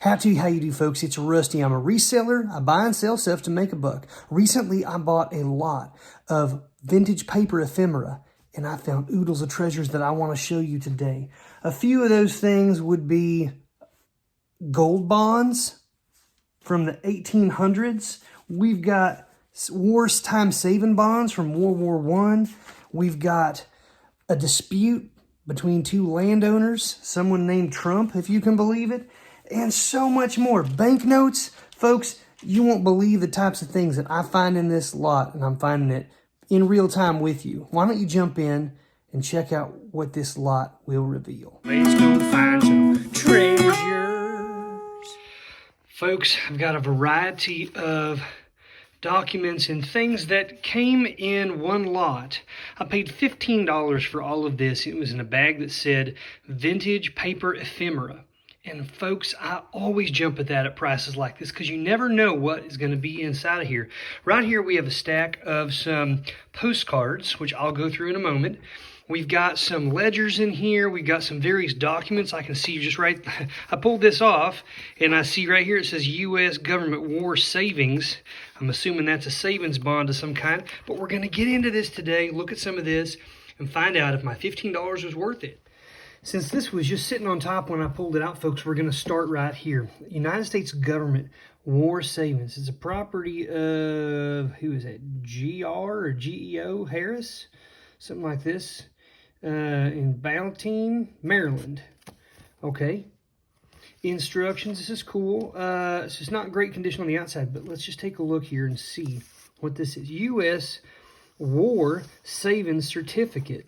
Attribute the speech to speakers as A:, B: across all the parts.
A: How you do, folks? It's Rusty. I'm a reseller. I buy and sell stuff to make a buck. Recently, I bought a lot of vintage paper ephemera, and I found oodles of treasures that I want to show you today. A few of those things would be gold bonds from the 1800s. We've got wartime saving bonds from World War I. We've got a dispute between two landowners, someone named Trump, if you can believe it, and so much more. Banknotes, folks, you won't believe the types of things that I find in this lot, and I'm finding it in real time with you. Why don't you jump in and check out what this lot will reveal.
B: Let's go find some treasures.
A: Folks, I've got a variety of documents and things that came in one lot. I paid $15 for all of this. It was in a bag that said vintage paper ephemera. And folks, I always jump at that at prices like this because you never know what is going to be inside of here. Right here we have a stack of some postcards, which I'll go through in a moment. We've got some ledgers in here. We've got some various documents. I can see just right, I pulled this off and I see right here it says U.S. Government War Savings. I'm assuming that's a savings bond of some kind. But we're going to get into this today, look at some of this, and find out if my $15 was worth it. Since this was just sitting on top when I pulled it out, folks, we're going to start right here. United States Government War Savings. It's a property of, who is that, GR or GEO Harris? Something like this. In Ballantine, Maryland. Okay. Instructions. This is cool. It's just not great condition on the outside, but let's just take a look here and see what this is. U.S. War Savings Certificate.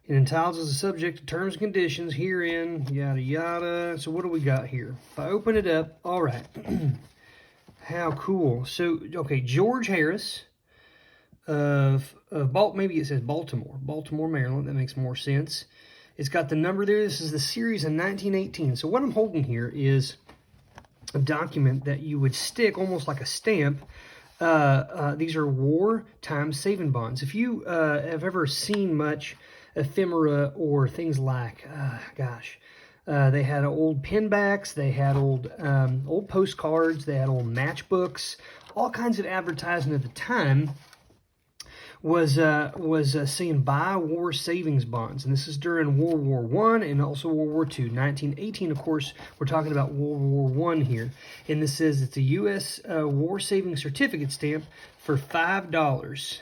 A: It entitles as a subject to terms and conditions herein, yada, yada. So what do we got here? If I open it up, all right. How cool. So, okay, George Harris of maybe it says Baltimore, Maryland. That makes more sense. It's got the number there. This is the series in 1918. So what I'm holding here is a document that you would stick almost like a stamp. These are wartime saving bonds. If you have ever seen much ephemera or things like, they had old pinbacks, they had old postcards, they had old matchbooks, all kinds of advertising at the time was saying buy war savings bonds, and this is during World War I and also World War II. 1918, of course, we're talking about World War I here, and this says it's a U.S. War Savings Certificate stamp for $5.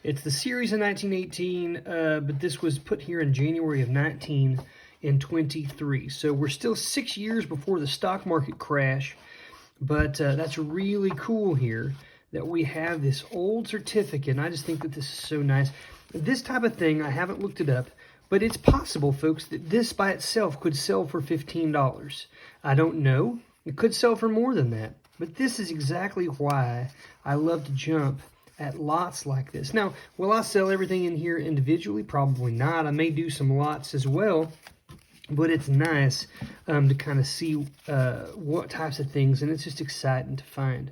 A: It's the series of 1918, but this was put here in January of 1923. So we're still 6 years before the stock market crash, but that's really cool here that we have this old certificate, and I just think that this is so nice. This type of thing, I haven't looked it up, but it's possible, folks, that this by itself could sell for $15. I don't know. It could sell for more than that, but this is exactly why I love to jump at lots like this. Now, will I sell everything in here individually? Probably not. I may do some lots as well, but it's nice to kind of see what types of things, and it's just exciting to find.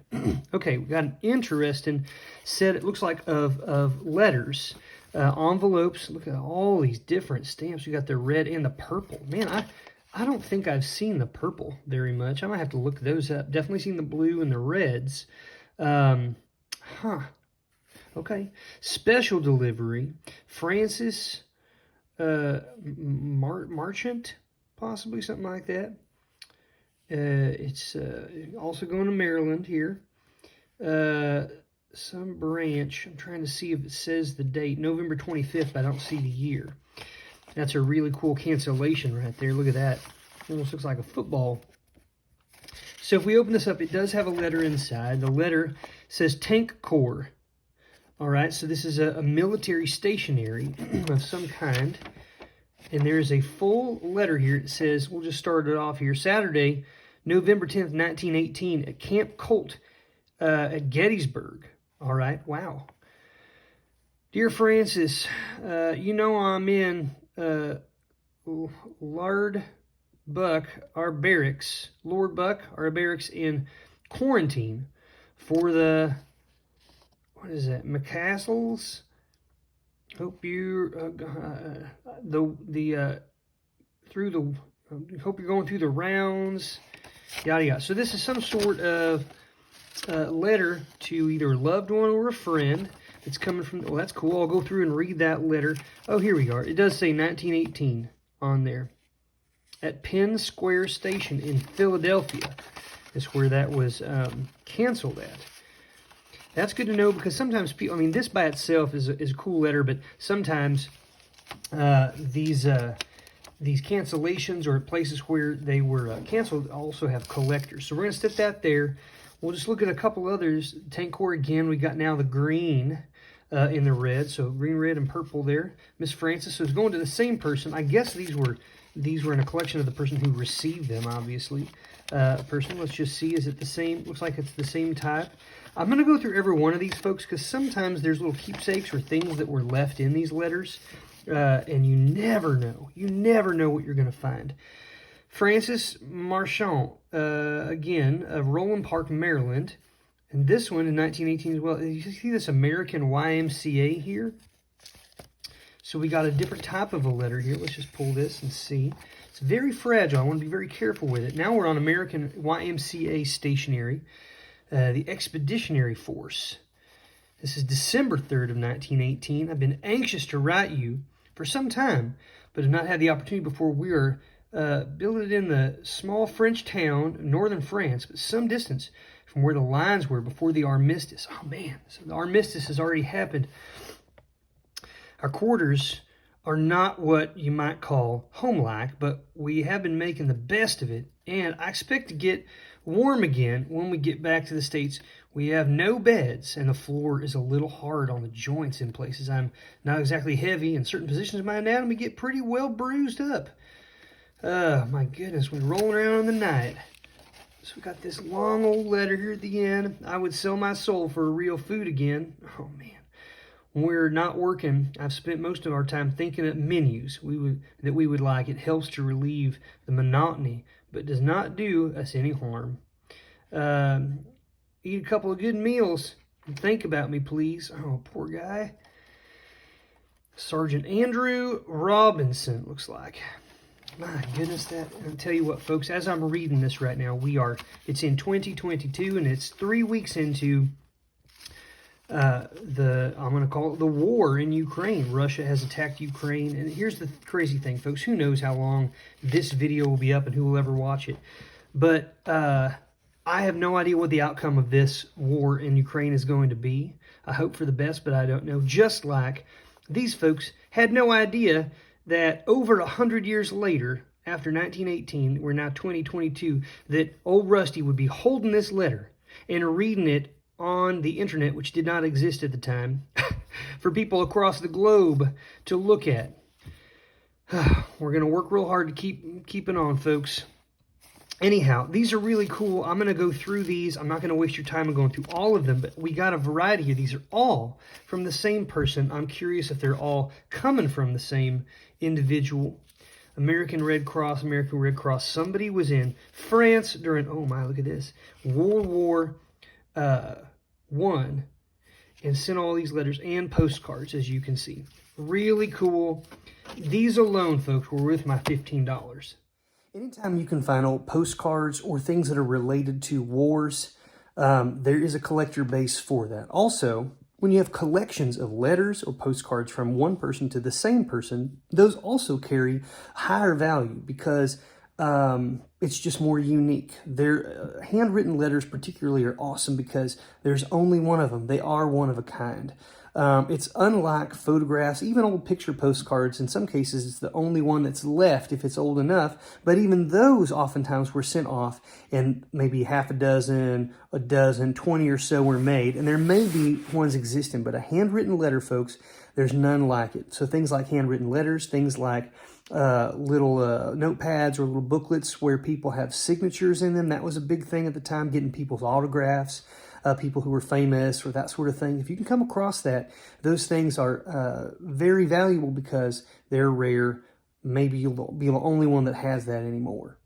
A: Okay, we got an interesting set, it looks like, of letters, envelopes. Look at all these different stamps. We got the red and the purple. Man, I don't think I've seen the purple very much. I might have to look those up. Definitely seen the blue and the reds. Okay, special delivery, Francis Marchant, possibly something like that. It's also going to Maryland here. Some branch. I'm trying to see if it says the date. November 25th, but I don't see the year. That's a really cool cancellation right there. Look at that. Almost looks like a football. So if we open this up, it does have a letter inside. The letter says Tank Corps. All right, so this is a military stationery of some kind. And there's a full letter here. It says, we'll just start it off here. Saturday, November 10th, 1918, at Camp Colt at Gettysburg. All right, wow. Dear Francis, you know I'm in Lord Buck, our barracks in quarantine for the, what is that, McCastles? Hope you through the Hope you're going through the rounds. Yada yada. So this is some sort of letter to either a loved one or a friend. It's coming from, well, that's cool. I'll go through and read that letter. Oh, here we are. It does say 1918 on there. At Penn Square Station in Philadelphia is where that was canceled at. That's good to know, because sometimes people, I mean, this by itself is a cool letter, but sometimes these cancellations or places where they were canceled also have collectors. So we're going to stick that there. We'll just look at a couple others. Tankor again, we got now the green in the red. So green, red, and purple there. Miss Francis, so it's going to the same person. I guess these were in a collection of the person who received them, obviously. Person, let's just see, is it the same? Looks like it's the same type. I'm going to go through every one of these, folks, because sometimes there's little keepsakes or things that were left in these letters. And you never know. You never know what you're going to find. Francis Marchand, again, of Roland Park, Maryland. And this one in 1918 as well. You see this American YMCA here? So we got a different type of a letter here. Let's just pull this and see. It's very fragile. I want to be very careful with it. Now we're on American YMCA stationery. The Expeditionary Force. This is December 3rd of 1918. I've been anxious to write you for some time, but have not had the opportunity before. We are billeted in the small French town, northern France, but some distance from where the lines were before the armistice. Oh man, so the armistice has already happened. Our quarters are not what you might call home-like, but we have been making the best of it, and I expect to get warm again when we get back to the States. We have no beds, and the floor is a little hard on the joints in places. I'm not exactly heavy, and certain positions of my anatomy get pretty well bruised up. My goodness, we're rolling around in the night. So we got this long old letter here at the end. I would sell my soul for real food again. Oh man. When we're not working, I've spent most of our time thinking of menus that we would like. It helps to relieve the monotony, but does not do us any harm. Eat a couple of good meals and think about me, please. Oh, poor guy. Sergeant Andrew Robinson, looks like. My goodness, I'll tell you what, folks, as I'm reading this right now, it's in 2022, and it's 3 weeks into I'm going to call it the war in Ukraine. Russia has attacked Ukraine. And here's the crazy thing, folks. Who knows how long this video will be up and who will ever watch it. But I have no idea what the outcome of this war in Ukraine is going to be. I hope for the best, but I don't know. Just like these folks had no idea that over 100 years later, after 1918, we're now 2022, that old Rusty would be holding this letter and reading it on the internet, which did not exist at the time, for people across the globe to look at. We're going to work real hard to keep it on, folks. Anyhow, these are really cool. I'm going to go through these. I'm not going to waste your time in going through all of them, but we got a variety here. These are all from the same person. I'm curious if they're all coming from the same individual. American Red Cross, American Red Cross. Somebody was in France during, oh my, look at this, World War I, and sent all these letters and postcards, as you can see. Really cool. These alone, folks, were worth my $15. Anytime you can find old postcards or things that are related to wars, there is a collector base for that. Also, when you have collections of letters or postcards from one person to the same person, those also carry higher value because it's just more unique. Their handwritten letters particularly are awesome because there's only one of them. They are one of a kind. It's unlike photographs, even old picture postcards. In some cases, it's the only one that's left if it's old enough. But even those oftentimes were sent off, and maybe half a dozen, 20 or so were made. And there may be ones existing, but a handwritten letter, folks, there's none like it. So things like handwritten letters, things like little notepads or little booklets where people have signatures in them. That was a big thing at the time, getting people's autographs. People who were famous or that sort of thing. If you can come across that, those things are very valuable because they're rare. Maybe you'll be the only one that has that anymore.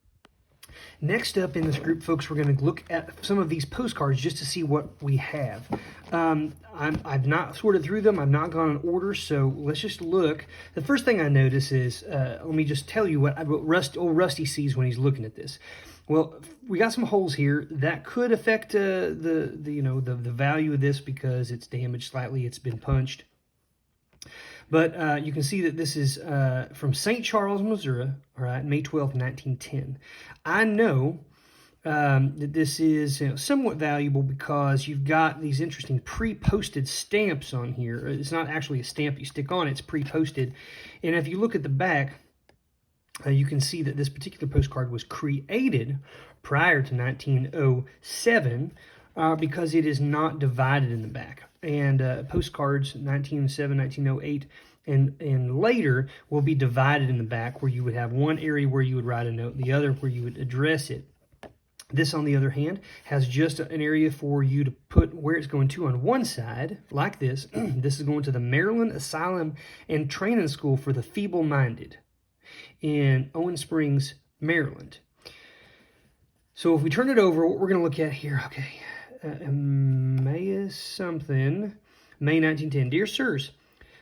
A: Next up in this group, folks, we're going to look at some of these postcards just to see what we have. I've not sorted through them. I've not gone in order, so let's just look. The first thing I notice is, let me just tell you what old Rusty sees when he's looking at this. Well, we got some holes here that could affect the value of this because it's damaged slightly. It's been punched. But you can see that this is from St. Charles, Missouri, all right, May 12th, 1910. I know that this is somewhat valuable because you've got these interesting pre-posted stamps on here. It's not actually a stamp you stick on, it's pre-posted. And if you look at the back, you can see that this particular postcard was created prior to 1907 because it is not divided in the back. And postcards 1907, 1908, and later will be divided in the back, where you would have one area where you would write a note, the other where you would address it. This, on the other hand, has just an area for you to put where it's going to on one side, like this. This is going to the Maryland Asylum and Training School for the Feeble-Minded in Owen Springs, Maryland. So if we turn it over, what we're going to look at here, okay, May something, May 1910. Dear sirs,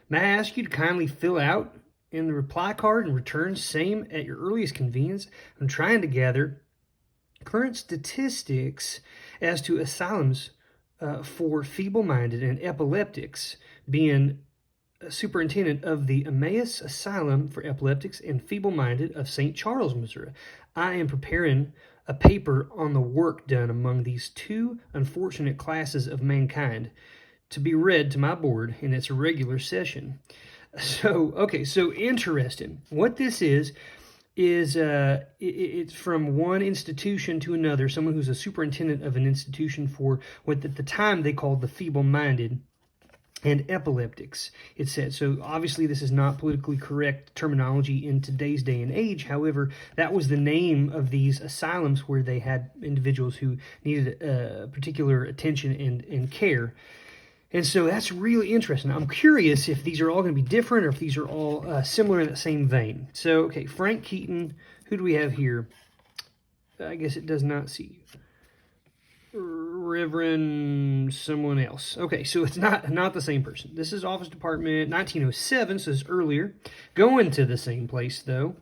A: may I ask you to kindly fill out in the reply card and return same at your earliest convenience. I'm trying to gather current statistics as to asylums for feeble-minded and epileptics, being superintendent of the Emmaus Asylum for Epileptics and Feeble-Minded of St. Charles, Missouri. I am preparing a paper on the work done among these two unfortunate classes of mankind to be read to my board in its regular session. So, okay, so interesting. What this is it's from one institution to another, someone who's a superintendent of an institution for what at the time they called the feeble-minded and epileptics, it said. So obviously this is not politically correct terminology in today's day and age. However, that was the name of these asylums where they had individuals who needed particular attention and care. And so that's really interesting. I'm curious if these are all going to be different or if these are all similar in that same vein. So, okay, Frank Keaton, who do we have here? I guess it does not see Reverend someone else. Okay, so it's not the same person. This is Office Department 1907, so it's earlier. Going to the same place, though.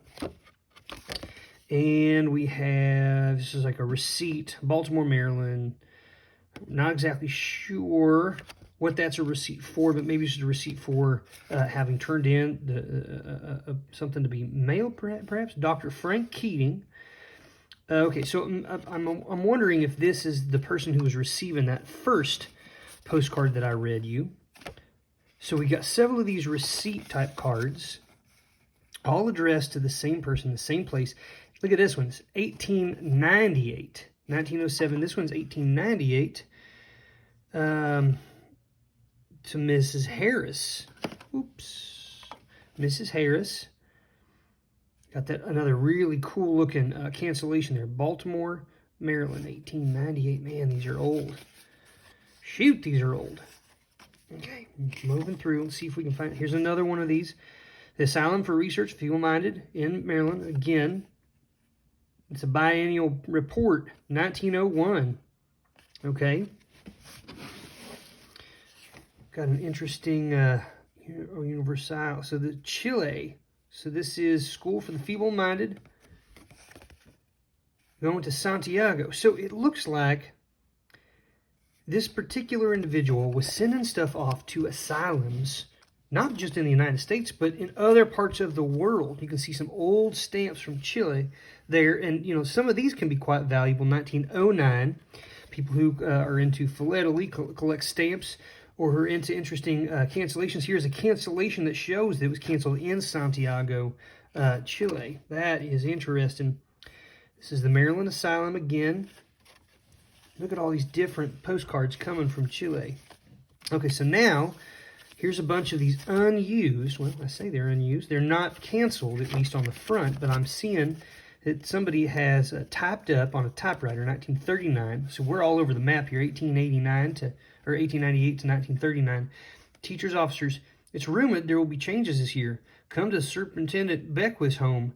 A: And we have, this is like a receipt, Baltimore, Maryland. Not exactly sure what that's a receipt for, but maybe it's just a receipt for having turned in something to be mailed, perhaps. Dr. Frank Keating. Okay, so I'm wondering if this is the person who was receiving that first postcard that I read you. So we got several of these receipt-type cards, all addressed to the same person, the same place. Look at this one. It's 1898. 1907. This one's 1898. To Mrs. Harris. Oops. Mrs. Harris. Got that another really cool looking cancellation there. Baltimore, Maryland, 1898. Man, these are old. Shoot, these are old. Okay, moving through. Let's see if we can find. Here's another one of these. The Asylum for Research Feeble-Minded in Maryland. Again, it's a biennial report, 1901. Okay. Got an interesting Universal. So the Chile. So this is School for the Feeble-Minded. Going to Santiago. So it looks like this particular individual was sending stuff off to asylums, not just in the United States, but in other parts of the world. You can see some old stamps from Chile there. And, you know, some of these can be quite valuable. 1909. People who are into philately, collect stamps, or who are into interesting cancellations. Here's a cancellation that shows that it was canceled in Santiago, Chile. That is interesting. This is the Maryland Asylum again. Look at all these different postcards coming from Chile. Okay, so now, here's a bunch of these unused. Well, I say they're unused. They're not canceled, at least on the front, but I'm seeing that somebody has typed up on a typewriter, 1939. So we're all over the map here, 1898 to 1939. Teachers, officers, it's rumored there will be changes this year. Come to Superintendent Beckwith's home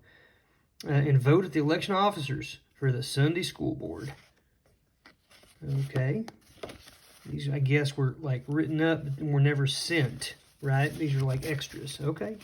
A: and vote at the election of officers for the Sunday school board. Okay. These, I guess, were like written up, but were never sent, right? These are like extras. Okay.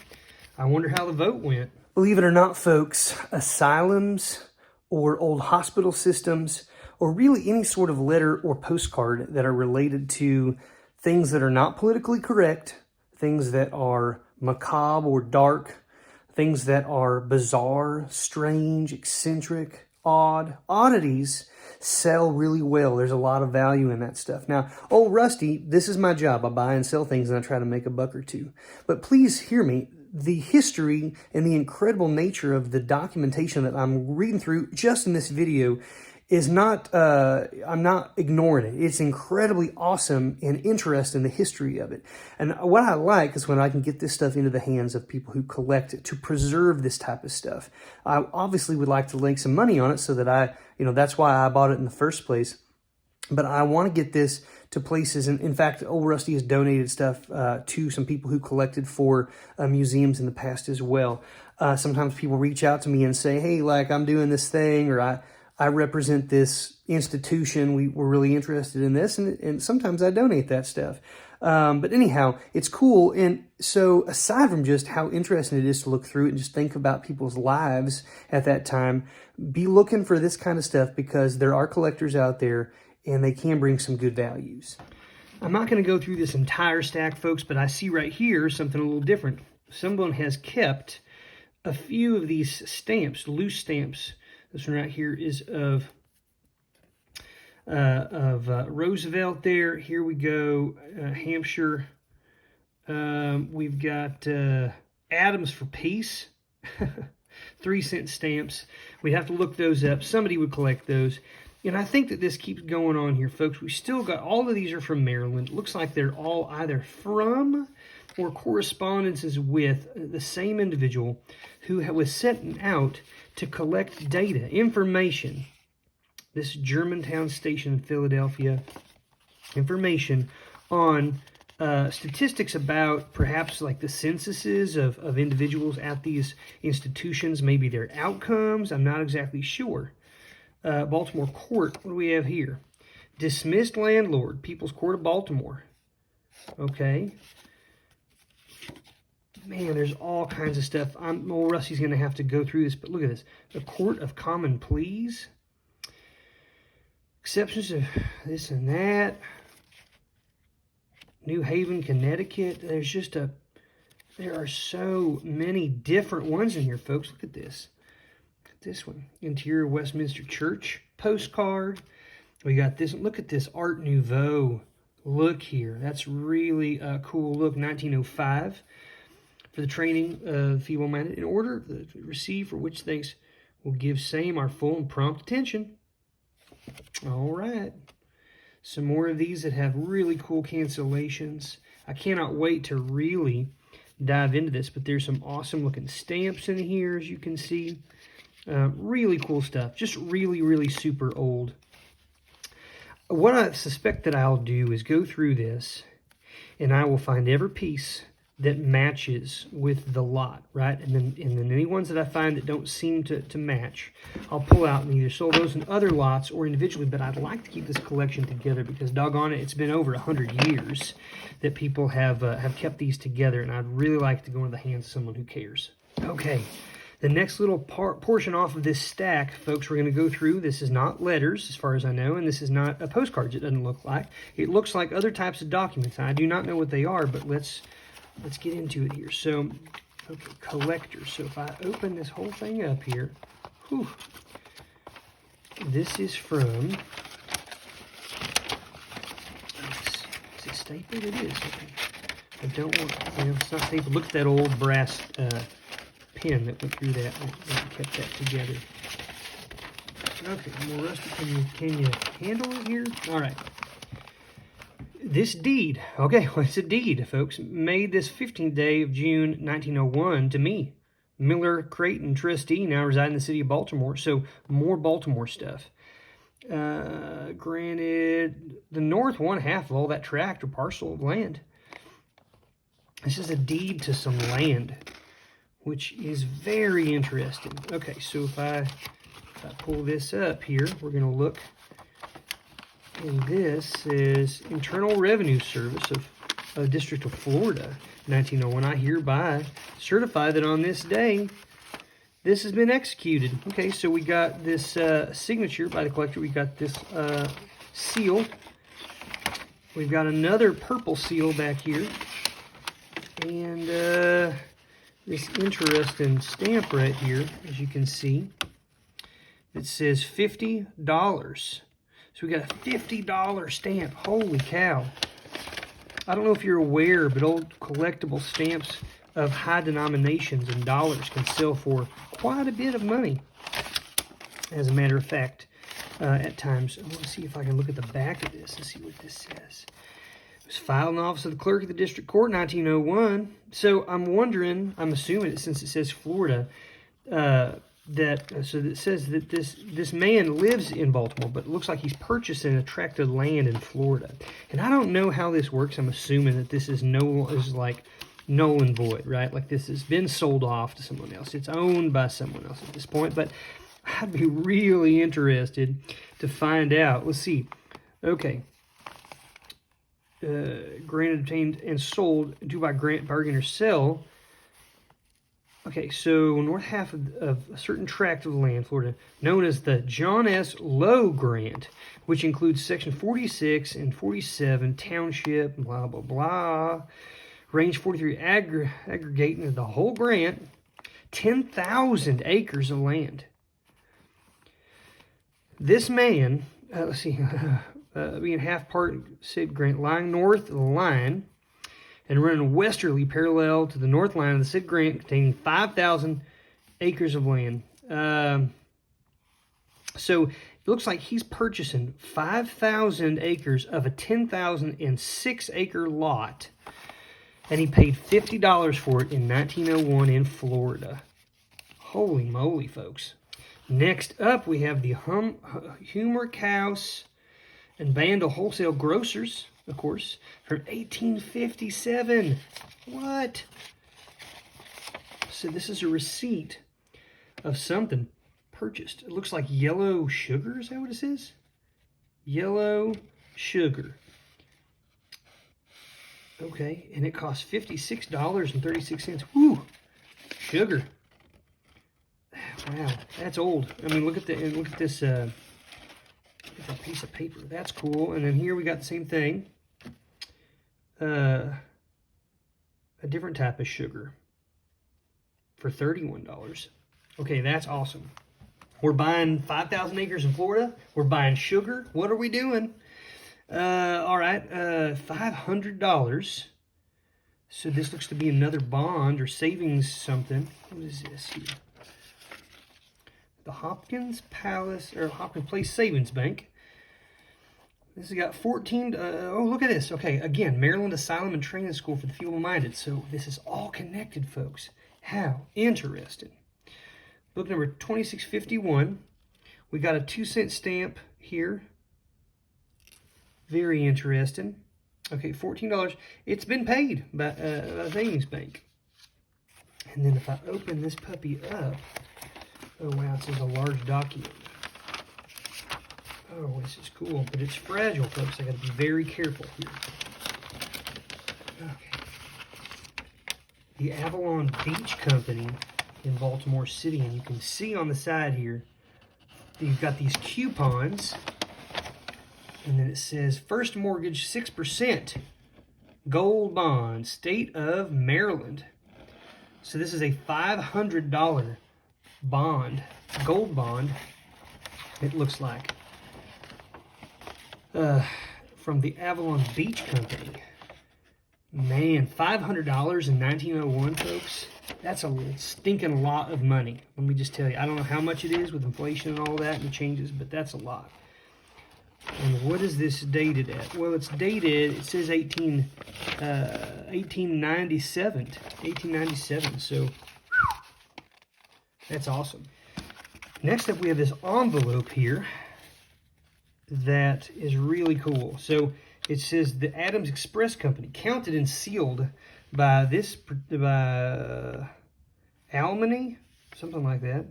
A: I wonder how the vote went. Believe it or not, folks, asylums or old hospital systems, or really any sort of letter or postcard that are related to things that are not politically correct, things that are macabre or dark, things that are bizarre, strange, eccentric, odd, oddities sell really well. There's a lot of value in that stuff. Now, old Rusty, this is my job. I buy and sell things and I try to make a buck or two. But please hear me. The history and the incredible nature of the documentation that I'm reading through just in this video is not, I'm not ignoring it. It's incredibly awesome and interesting, the history of it. And what I like is when I can get this stuff into the hands of people who collect it to preserve this type of stuff. I obviously would like to link some money on it so that that's why I bought it in the first place. But I want to get this to places, and in fact, old Rusty has donated stuff to some people who collected for museums in the past as well. Sometimes people reach out to me and say, hey, like, I'm doing this thing, or I represent this institution. We're really interested in this, and sometimes I donate that stuff. But anyhow, it's cool. And so aside from just how interesting it is to look through it and just think about people's lives at that time, be looking for this kind of stuff because there are collectors out there and they can bring some good values. I'm not going to go through this entire stack, folks, but I see right here something a little different. Someone has kept a few of these stamps, loose stamps. This one right here is of Roosevelt there. Here we go, Hampshire. We've got Adams for Peace, 3-cent stamps. We'd have to look those up. Somebody would collect those. And I think that this keeps going on here, folks. We still got, all of these are from Maryland. It looks like they're all either from or correspondences with the same individual who was setting out to collect data, information. This Germantown station in Philadelphia, information on statistics about perhaps like the censuses of individuals at these institutions, maybe their outcomes. I'm not exactly sure. Baltimore Court, what do we have here? Dismissed landlord, People's Court of Baltimore. Okay. Man, there's all kinds of stuff. Old Rusty's going to have to go through this, but look at this. The Court of Common Pleas. Exceptions of this and that. New Haven, Connecticut. There are so many different ones in here, folks. Look at this. This one, Interior Westminster Church postcard. We got this. Look at this Art Nouveau look here. That's really a cool look. 1905 for the training of feeble-minded in order to receive for which thanks will give same our full and prompt attention. All right. Some more of these that have really cool cancellations. I cannot wait to really dive into this, but there's some awesome looking stamps in here, as you can see. Really cool stuff. Just really, really super old. What I suspect that I'll do is go through this and I will find every piece that matches with the lot, right? And then any ones that I find that don't seem to match, I'll pull out and either sold those in other lots or individually, but I'd like to keep this collection together because doggone it, it's been over 100 years that people have kept these together, and I'd really like to go into the hands of someone who cares. Okay. The next little portion off of this stack, folks, we're going to go through. This is not letters, as far as I know, and this is not postcards, it doesn't look like. It looks like other types of documents. I do not know what they are, but let's get into it here. So, okay, collectors. So if I open this whole thing up here, whew, this is from, is it stapled? It is. Okay. I don't want, it's not stapled. Look at that old brass pin that went through that and kept that together. Okay, more Rusty, can you handle it here? All right. This deed, okay, well, it's a deed, folks, made this 15th day of June, 1901 to me, Miller Creighton trustee, now residing in the city of Baltimore, so more Baltimore stuff. Granted, the north one half of all that tract or parcel of land. This is a deed to some land, which is very interesting. Okay, so if I If I pull this up here, we're going to look, and this is Internal Revenue Service of District of Florida, 1901. I hereby certify that on this day, this has been executed. Okay, so we got this signature by the collector. We got this seal. We've got another purple seal back here. And this interesting stamp right here, as you can see. It says $50. So we got a $50 stamp. Holy cow. I don't know if you're aware, but old collectible stamps of high denominations in dollars can sell for quite a bit of money. As a matter of fact, at times, I want to see if I can look at the back of this and see what this says. It was filed in the office of the clerk of the district court, 1901. So I'm wondering, I'm assuming that since it says Florida, so it says that this man lives in Baltimore, but it looks like he's purchased a tract of land in Florida. And I don't know how this works. I'm assuming that this is like null and void, right? Like this has been sold off to someone else. It's owned by someone else at this point, but I'd be really interested to find out. Let's see. Okay. Granted, obtained, and sold due by grant, bargain, or sell. Okay, so north half of a certain tract of land, Florida, known as the John S. Lowe Grant, which includes section 46 and 47, township, blah, blah, blah. Range 43, aggregating the whole grant, 10,000 acres of land. This man, let's see, being half part said grant, lying north of the line and running westerly parallel to the north line of the said grant, containing 5,000 acres of land. So it looks like he's purchasing 5,000 acres of a 10,006 acre lot, and he paid $50 for it in 1901 in Florida. Holy moly, folks. Next up, we have the Humor House and Vandal Wholesale Grocers, of course, from 1857. What? So this is a receipt of something purchased. It looks like yellow sugar. Is that what it says? Yellow sugar. Okay, and it costs $56.36. Woo! Sugar. Wow, that's old. I mean, look at this. Look at that piece of paper. That's cool. And then here we got the same thing. A different type of sugar for $31. Okay, that's awesome. We're buying 5,000 acres in Florida. We're buying sugar. What are we doing? All right, $500. So this looks to be another bond or savings something. What is this here? The Hopkins Place Savings Bank. This has got 14, oh, look at this. Okay, again, Maryland Asylum and Training School for the Feeble-Minded. So this is all connected, folks. How interesting. Book number 2651. We got a 2-cent stamp here. Very interesting. Okay, $14. It's been paid by a savings bank. And then if I open this puppy up, oh wow, this is a large document. Oh, this is cool, but it's fragile, folks. I got to be very careful here. Okay. The Avalon Beach Company in Baltimore City, and you can see on the side here, you've got these coupons, and then it says first mortgage 6%, gold bond, state of Maryland. So this is a $500 bond, gold bond, it looks like, from the Avalon Beach Company. Man, $500 in 1901, folks. That's a stinking lot of money. Let me just tell you. I don't know how much it is with inflation and all that and the changes, but that's a lot. And what is this dated at? Well, it's dated, it says 1897. So, that's awesome. Next up, we have this envelope here that is really cool. So it says the Adams Express Company, counted and sealed by Almany, something like that,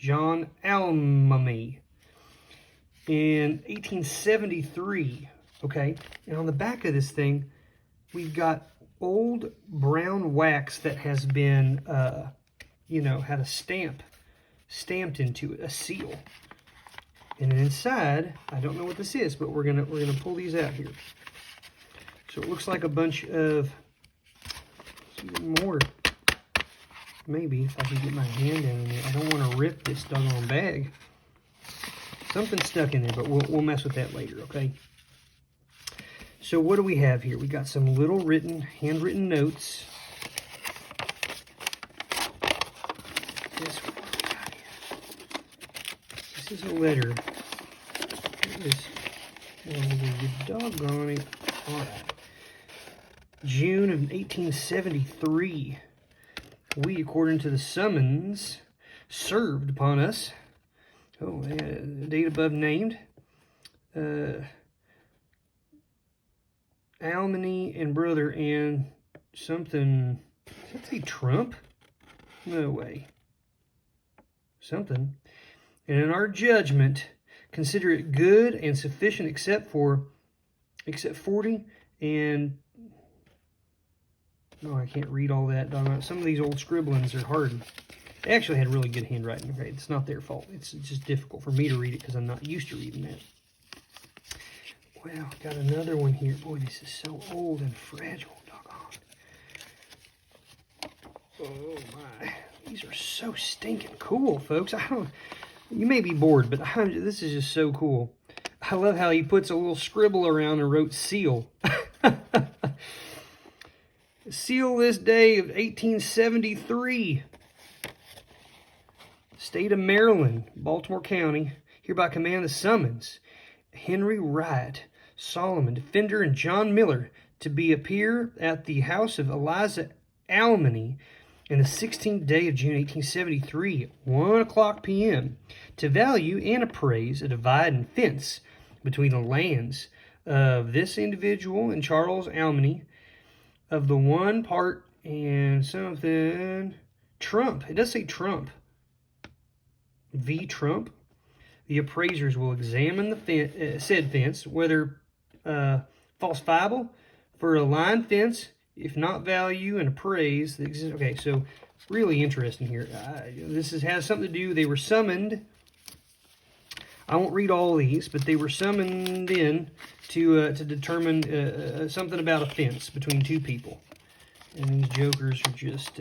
A: John Almamy in 1873. Okay, and on the back of this thing, we've got old brown wax that has been, had a stamp stamped into it, a seal. And then inside, I don't know what this is, but we're gonna pull these out here. So it looks like a bunch of, even more, maybe if I can get my hand down in there. I don't want to rip this doggone bag. Something's stuck in there, but we'll mess with that later, okay? So what do we have here? We got some little handwritten notes. This is a letter. Doggone it. All right. June of 1873. We, according to the summons served upon us, date above named, Almany and brother and something, does that say Trump? No way. Something. And in our judgment, consider it good and sufficient except 40 and, no, I can't read all that. Some of these old scribblings are hard. They actually had really good handwriting. Okay, it's not their fault. It's just difficult for me to read it because I'm not used to reading that. Well, got another one here. Boy, this is so old and fragile, doggone. Oh my, these are so stinking cool, folks. You may be bored, but this is just so cool. I love how he puts a little scribble around and wrote seal. Seal this day of 1873. State of Maryland, Baltimore County, hereby command the summons Henry Wright, Solomon Defender, and John Miller to appear at the house of Eliza Almany in the 16th day of June 1873 at 1 o'clock p.m. to value and appraise a divide and fence between the lands of this individual and Charles Almany of the one part and something Trump. It does say Trump. V. Trump. The appraisers will examine the said fence, whether falsifiable for a line fence, if not value and appraise the exist. Okay, so really interesting here. This has something to do. They were summoned. I won't read all these, but they were summoned in to determine something about a fence between two people. And these jokers are just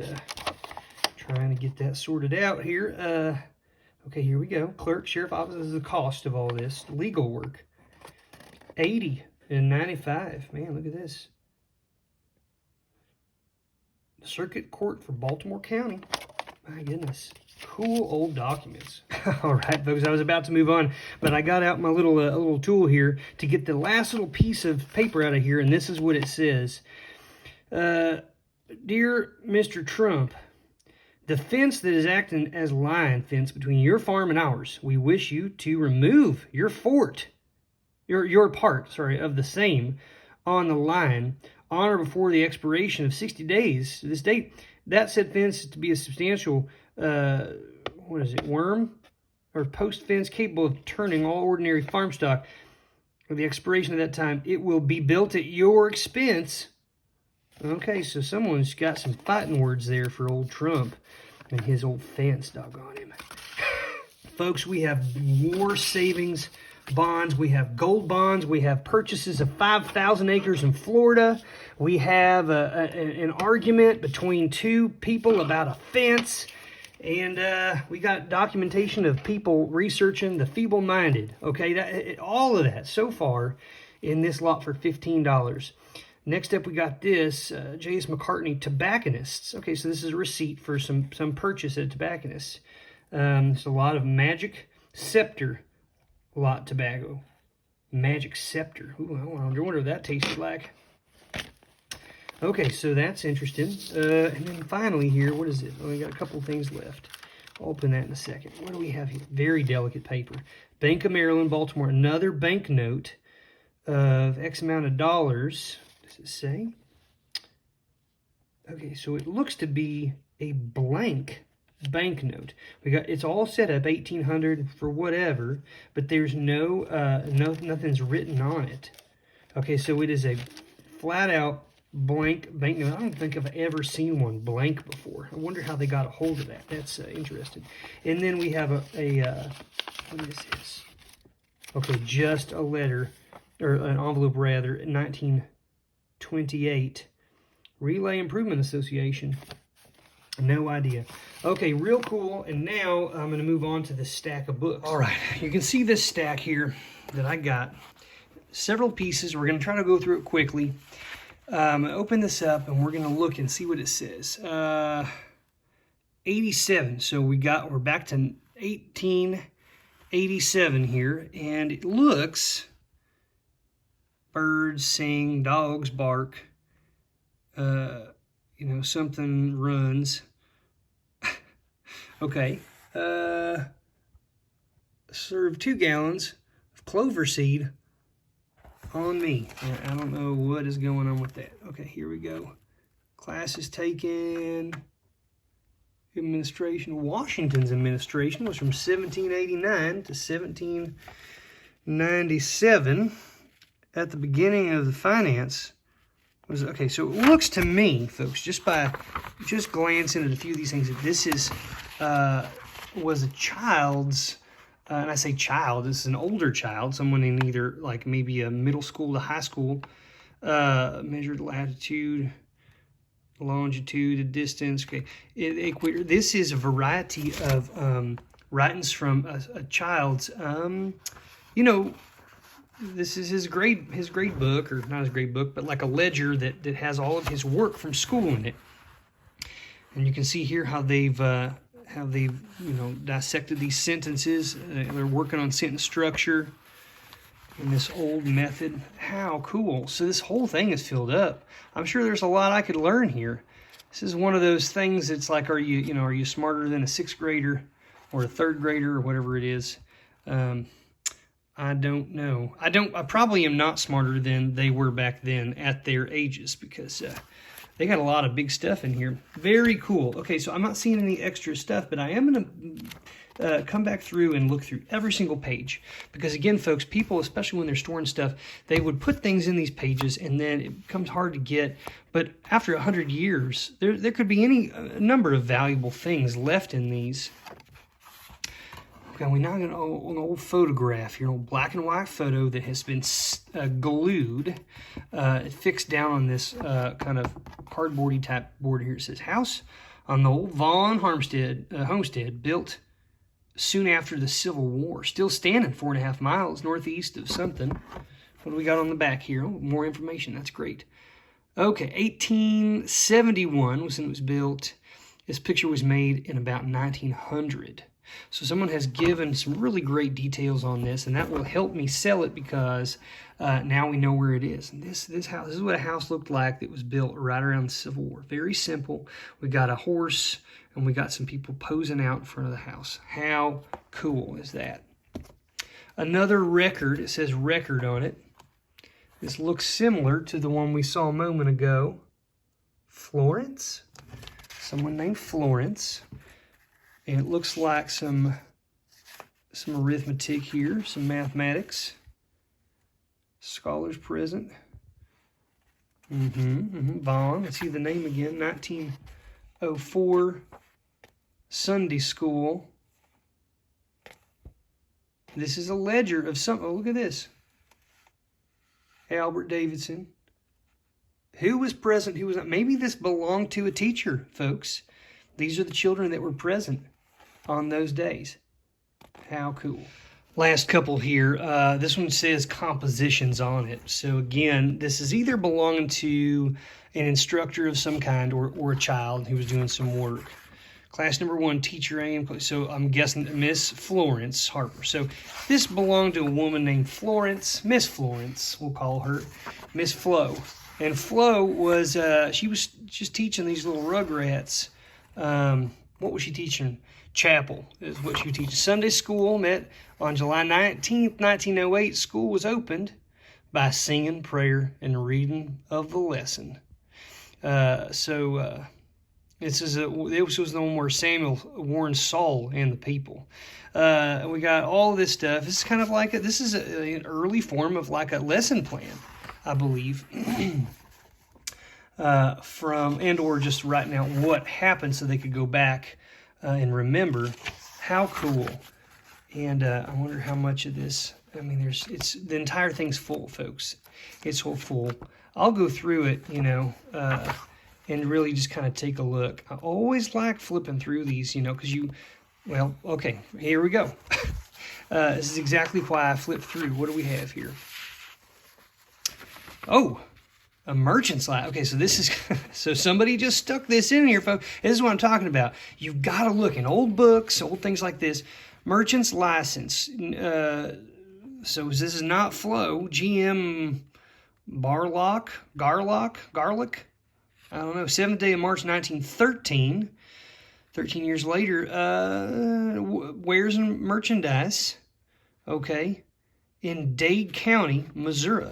A: trying to get that sorted out here. Okay, here we go. Clerk, sheriff office is the cost of all this. Legal work. $80 and $95. Man, look at this. Circuit Court for Baltimore County. My goodness. Cool old documents. All right, folks, I was about to move on, but I got out my little tool here to get the last little piece of paper out of here, and this is what it says. Dear Mr. Trump, the fence that is acting as line fence between your farm and ours, we wish you to remove your part of the same on the line on or before the expiration of 60 days to this date. That said fence is to be a substantial, worm or post fence capable of turning all ordinary farm stock. At the expiration of that time, it will be built at your expense. Okay, so someone's got some fighting words there for old Trump and his old fence, doggone him. Folks, we have war savings bonds, we have gold bonds, we have purchases of 5,000 acres in Florida, we have an argument between two people about a fence, and we got documentation of people researching the feeble-minded. Okay, all of that so far in this lot for $15. Next up, we got this, J.S. McCartney Tobacconists. Okay, so this is a receipt for some purchase at a tobacconist. It's a lot of Magic Scepter lot tobacco. Magic Scepter. Ooh, I wonder what that tastes like. Okay, so that's interesting. And then finally here, what is it? Oh, we got a couple things left. I'll open that in a second. What do we have here? Very delicate paper. Bank of Maryland, Baltimore. Another banknote of X amount of dollars. Does it say? Okay, so it looks to be a blank banknote. It's all set up 1800 for whatever, but there's nothing's written on it. Okay, so it is a flat out blank banknote. I don't think I've ever seen one blank before. I wonder how they got a hold of that. That's interesting. And then we have what is this? Okay, just a letter, or an envelope rather, 1928. Relay Improvement Association. No idea. Okay, real cool. And now I'm going to move on to the stack of books. All right, you can see this stack here that I got. Several pieces. We're going to try to go through it quickly. Open this up and we're going to look and see what it says. 87. So we're back to 1887 here, and it looks birds sing, dogs bark. Something runs. Okay. Serve 2 gallons of clover seed on me. I don't know what is going on with that. Okay, here we go. Classes taken. Administration. Washington's administration was from 1789 to 1797. At the beginning of the finance. Okay, so it looks to me, folks, just glancing at a few of these things, that this was a child's, and I say child, this is an older child, someone in either like maybe a middle school to high school, measured latitude, longitude, a distance. Okay, this is a variety of writings from a child's, this is his grade book, or not his grade book, but like a ledger that has all of his work from school in it. And you can see here how they've dissected these sentences. They're working on sentence structure in this old method. How cool. So this whole thing is filled up. I'm sure there's a lot I could learn here. This is one of those things, it's like, are you smarter than a 6th grader or a 3rd grader or whatever it is? I don't know. I probably am not smarter than they were back then at their ages, because they got a lot of big stuff in here. Very cool. Okay, so I'm not seeing any extra stuff, but I am going to come back through and look through every single page. Because again, folks, people, especially when they're storing stuff, they would put things in these pages and then it becomes hard to get. But after 100 years, there could be any number of valuable things left in these. We now got an old photograph here, an old black and white photo that has been glued, fixed down on this kind of cardboardy type board here. It says, house on the old Vaughan homestead, built soon after the Civil War. Still standing 4.5 miles northeast of something. What do we got on the back here? Oh, more information. That's great. Okay, 1871 was when it was built. This picture was made in about 1900. So someone has given some really great details on this, and that will help me sell it, because now we know where it is. And this house, this is what a house looked like that was built right around the Civil War. Very simple. We got a horse, and we got some people posing out in front of the house. How cool is that? Another record. It says record on it. This looks similar to the one we saw a moment ago. Florence. Someone named Florence. And it looks like some arithmetic here, some mathematics. Scholars present. Vaughan, let's see the name again. 1904 Sunday School. This is a ledger of some, oh, look at this. Albert Davidson. Who was present, who was not? Maybe this belonged to a teacher, folks. These are the children that were present on those days. How cool. Last couple here. This one says compositions on it. So again, this is either belonging to an instructor of some kind or a child who was doing some work. Class number 1, teacher A. So I'm guessing Miss Florence Harper. So this belonged to a woman named Florence. Miss Florence, we'll call her. Miss Flo. And Flo was, she was just teaching these little rugrats. What was she teaching? Chapel is what she was teaching. Sunday school met on July 19th, 1908. School was opened by singing, prayer, and reading of the lesson. So This was the one where Samuel warned Saul and the people. We got all this stuff. This is kind of like this is an early form of like a lesson plan, I believe, or just writing out what happened so they could go back and remember. How cool! And I wonder how much of this. I mean, it's the entire thing's full, folks. It's full. I'll go through it, and really just kind of take a look. I always like flipping through these, because well, okay, here we go. This is exactly why I flip through. What do we have here? Oh, a merchant's license. Okay, so this is, so somebody just stuck this in here, folks. This is what I'm talking about. You've got to look in old books, old things like this. Merchant's license. So this is not Flo. GM Garlic. I don't know, 7th day of March, 1913. 13 years later, wares and merchandise, okay, in Dade County, Missouri.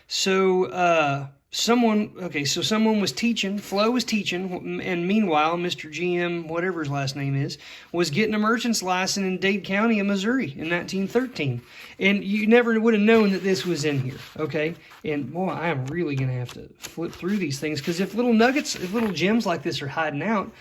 A: So, someone was teaching, Flo was teaching, and meanwhile, Mr. GM, whatever his last name is, was getting a merchant's license in Dade County in Missouri in 1913. And you never would have known that this was in here, okay? And boy, I am really going to have to flip through these things, because if little gems like this are hiding out,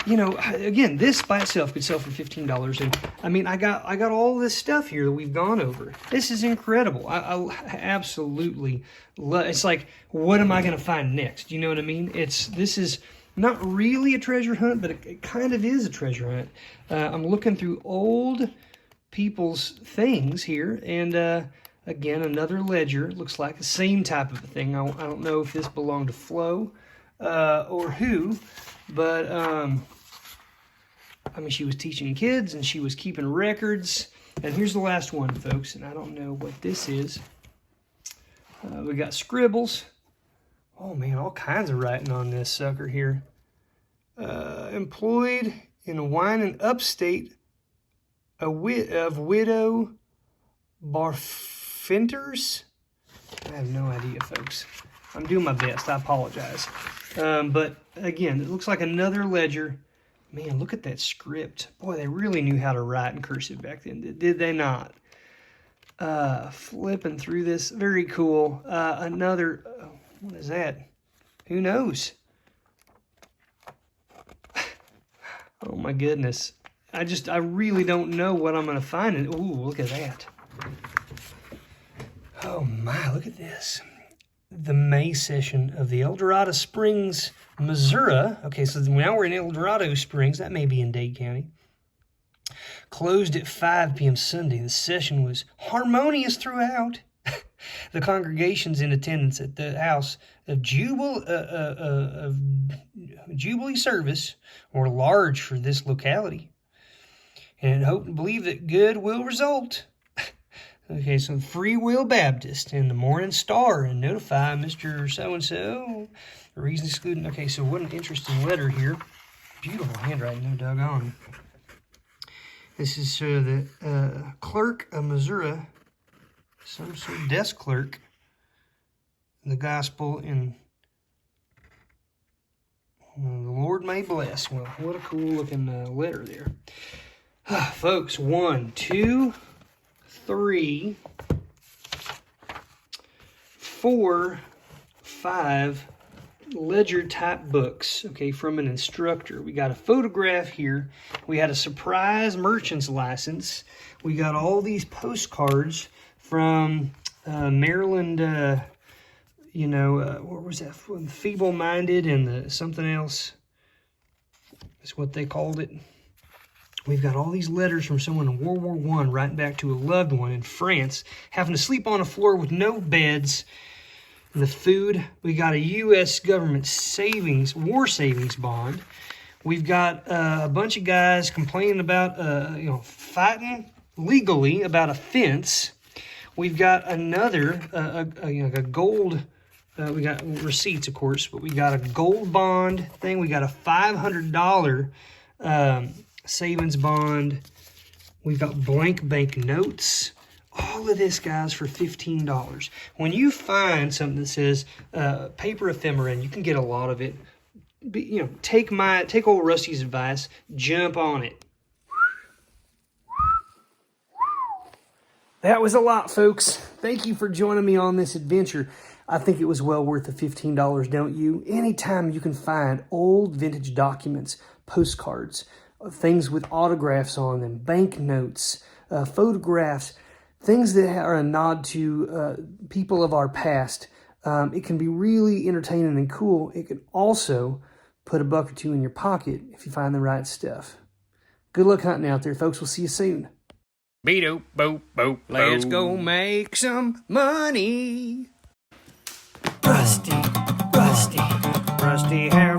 A: again, this by itself could sell for $15. And I mean, I got all this stuff here that we've gone over. This is incredible. I absolutely love. It's like, what am I going to find next? You know what I mean? This is not really a treasure hunt, but it kind of is a treasure hunt. I'm looking through old people's things here, and again, another ledger. Looks like the same type of a thing. I don't know if this belonged to Flo or who. But, I mean, she was teaching kids, and she was keeping records. And here's the last one, folks, and I don't know what this is. We got scribbles. Oh, man, all kinds of writing on this sucker here. Employed in a wine and upstate of widow Barfinters. I have no idea, folks. I'm doing my best. I apologize. But again, it looks like another ledger. Man, look at that script. Boy, they really knew how to write in cursive back then, did they not? Flipping through this, very cool. Another, what is that? Who knows? Oh my goodness. I really don't know what I'm going to find. Ooh, look at that. Oh my, look at this. The May session of the El Dorado Springs, Missouri. Okay, so now we're in El Dorado Springs. That may be in Dade County. Closed at 5 p.m. Sunday. The session was harmonious throughout. The congregations in attendance at the house of Jubilee service were large for this locality, and hope and believe that good will result. Okay, so Free Will Baptist and the Morning Star, and notify Mr. So-and-so. The reason excluding. Okay, so what an interesting letter here. Beautiful handwriting, no doggone. This is the clerk of Missouri, some sort of desk clerk, the gospel in the Lord may bless. Well, what a cool looking letter there. Folks, 1, 2, 3, 4, 5 ledger type books, okay, from an instructor. We got a photograph here. We had a surprise merchant's license. We got all these postcards from Maryland, what was that? Feeble-minded and the something else. That's what they called it. We've got all these letters from someone in World War I writing back to a loved one in France, having to sleep on a floor with no beds. And the food, we got a U.S. government war savings bond. We've got a bunch of guys complaining about, fighting legally about a fence. We've got another, a gold, we got receipts, of course, but we got a gold bond thing. We got a $500 savings bond. We've got blank bank notes. All of this, guys, for $15. When you find something that says paper ephemera, and you can get a lot of it, take old Rusty's advice, jump on it. That was a lot, folks. Thank you for joining me on this adventure. I think it was well worth the $15, don't you? Anytime you can find old vintage documents, postcards, things with autographs on them, banknotes, photographs, things that are a nod to people of our past, it can be really entertaining and cool. It can also put a buck or two in your pocket if you find the right stuff. Good luck hunting out there, folks. We'll see you soon.
B: Beat-o, boop, boop,
A: Let's go make some money.
B: Rusty, Rusty, Rusty hair